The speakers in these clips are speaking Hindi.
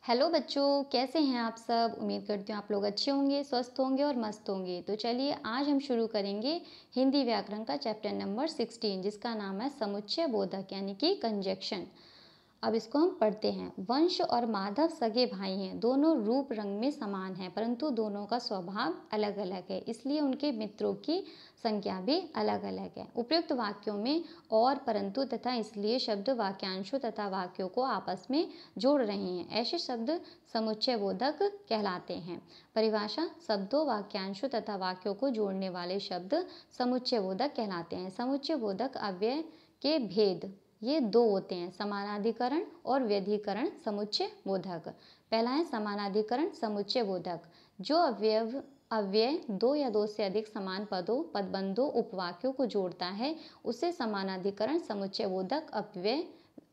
हेलो बच्चों, कैसे हैं आप सब। उम्मीद करती हूँ आप लोग अच्छे होंगे, स्वस्थ होंगे और मस्त होंगे। तो चलिए आज हम शुरू करेंगे हिंदी व्याकरण का चैप्टर नंबर 16 जिसका नाम है समुच्चय बोधक यानी कि कंजक्शन। अब इसको हम पढ़ते हैं। वंश और माधव सगे भाई हैं, दोनों रूप रंग में समान हैं परंतु दोनों का स्वभाव अलग अलग है, इसलिए उनके मित्रों की संख्या भी अलग अलग है। उपयुक्त वाक्यों में और, परंतु तथा इसलिए शब्द वाक्यांशों तथा वाक्यों को आपस में जोड़ रहे हैं, ऐसे शब्द समुच्चय बोधक कहलाते हैं। परिभाषा: शब्दों, वाक्यांशों तथा वाक्यों को जोड़ने वाले शब्द समुच्चय बोधक कहलाते हैं। समुच्चय बोधक अव्यय के भेद ये दो होते हैं, समानाधिकरण और व्यधिकरण समुच्चय बोधक। पहला है समानाधिकरण समुच्चय बोधक, जो अव्यय दो या दो से अधिक समान पदों, पदबंधों, उपवाक्यों को जोड़ता है उसे समानाधिकरण समुच्चय बोधक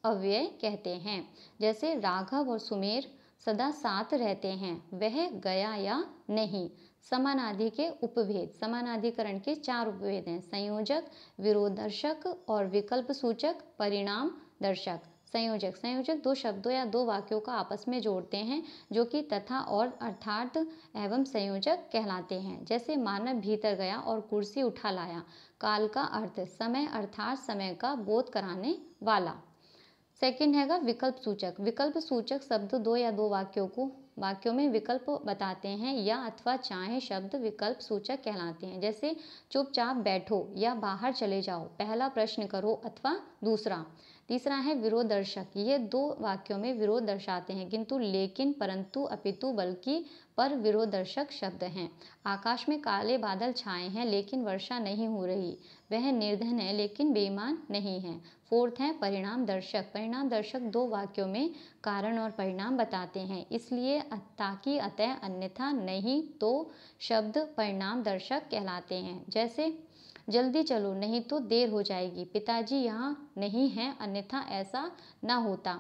अव्यय कहते हैं। जैसे राघव और सुमेर सदा साथ रहते हैं, वह गया या नहीं। समानाधि के उपभेद: समानाधिकरण के 4 उपभेद हैं: संयोजक, विरोधदर्शक और विकल्प सूचक, परिणाम दर्शक। संयोजक दो शब्दों या दो वाक्यों का आपस में जोड़ते हैं जो कि तथा और अर्थात एवं संयोजक कहलाते हैं। जैसे मानव भीतर गया और कुर्सी उठा लाया। काल का अर्थ समय अर्थात समय का बोध कराने वाला। सेकंड हैगा विकल्प सूचक। विकल्प सूचक शब्द दो या दो वाक्यों में विकल्प बताते हैं या अथवा चाहे शब्द विकल्प सूचक कहलाते हैं। जैसे चुपचाप बैठो या बाहर चले जाओ, पहला प्रश्न करो अथवा दूसरा। तीसरा है विरोधदर्शक। ये दो वाक्यों में विरोध दर्शाते हैं, किंतु, लेकिन, परंतु, अपितु, बल्कि, पर विरोधदर्शक शब्द हैं। आकाश में काले बादल छाए हैं लेकिन वर्षा नहीं हो रही। वह निर्धन है लेकिन बेईमान नहीं है। फोर्थ है परिणाम दर्शक। परिणाम दर्शक दो वाक्यों में कारण और परिणाम बताते हैं, इसलिए ताकि, अतः, अन्यथा, नहीं तो शब्द परिणाम दर्शक कहलाते हैं। जैसे जल्दी चलो नहीं तो देर हो जाएगी, पिताजी यहाँ नहीं हैं अन्यथा ऐसा ना होता।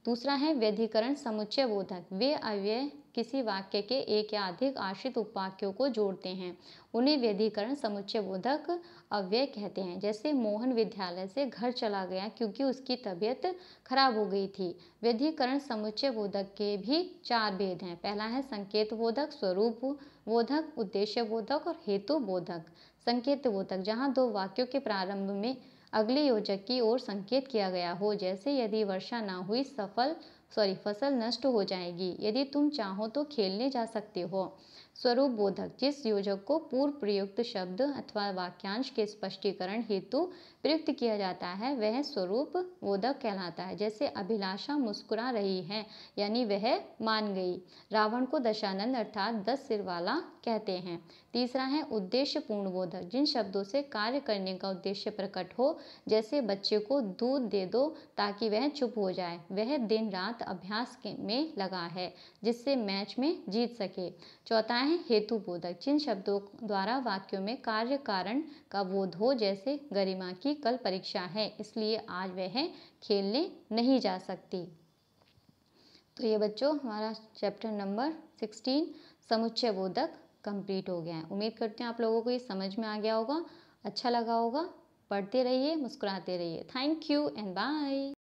दूसरा है व्यधिकरण समुच्चय बोधक। वे अव्यय किसी वाक्य के एक या अधिक आश्रित उपवाक्यों को जोड़ते हैं, उन्हें व्यधिकरण समुच्चय बोधक अव्यय कहते हैं। जैसे मोहन विद्यालय से घर चला गया क्योंकि उसकी तबीयत खराब हो गई थी। व्यधिकरण समुच्चय बोधक के भी 4 भेद हैं। पहला है संकेत बोधक, स्वरूप बोधक, उद्देश्य बोधक और हेतु बोधक। संकेत बोधक: जहाँ दो वाक्यों के प्रारंभ में अगले योजक की ओर संकेत किया गया हो, जैसे यदि वर्षा ना हुई फसल नष्ट हो जाएगी, यदि तुम चाहो तो खेलने जा सकते हो। स्वरूप बोधक: जिस योजक को पूर्व प्रयुक्त शब्द अथवा वाक्यांश के स्पष्टीकरण हेतु प्रयुक्त किया जाता है वह स्वरूप बोधक कहलाता है। जैसे अभिलाषा मुस्कुरा रही है यानी वह मान गई। रावण को दशानन अर्थात 10 सिर वाला कहते हैं। तीसरा है उद्देश्य पूर्ण बोधक: जिन शब्दों से कार्य करने का उद्देश्य प्रकट हो, जैसे बच्चे को दूध दे दो ताकि वह चुप हो जाए, वह दिन रात अभ्यास में लगा है जिससे मैच में जीत सके। चौथा है हेतु बोधक: जिन शब्दों द्वारा वाक्यों में कार्य कारण का बोध हो, जैसे गरिमा की कल परीक्षा है इसलिए आज वह खेलने नहीं जा सकती। तो ये बच्चों हमारा चैप्टर नंबर 16 समुच्चय बोधक कंप्लीट हो गया है। उम्मीद करते हैं आप लोगों को ये समझ में आ गया होगा, अच्छा लगा होगा। पढ़ते रहिए, मुस्कुराते रहिए। Thank you and bye.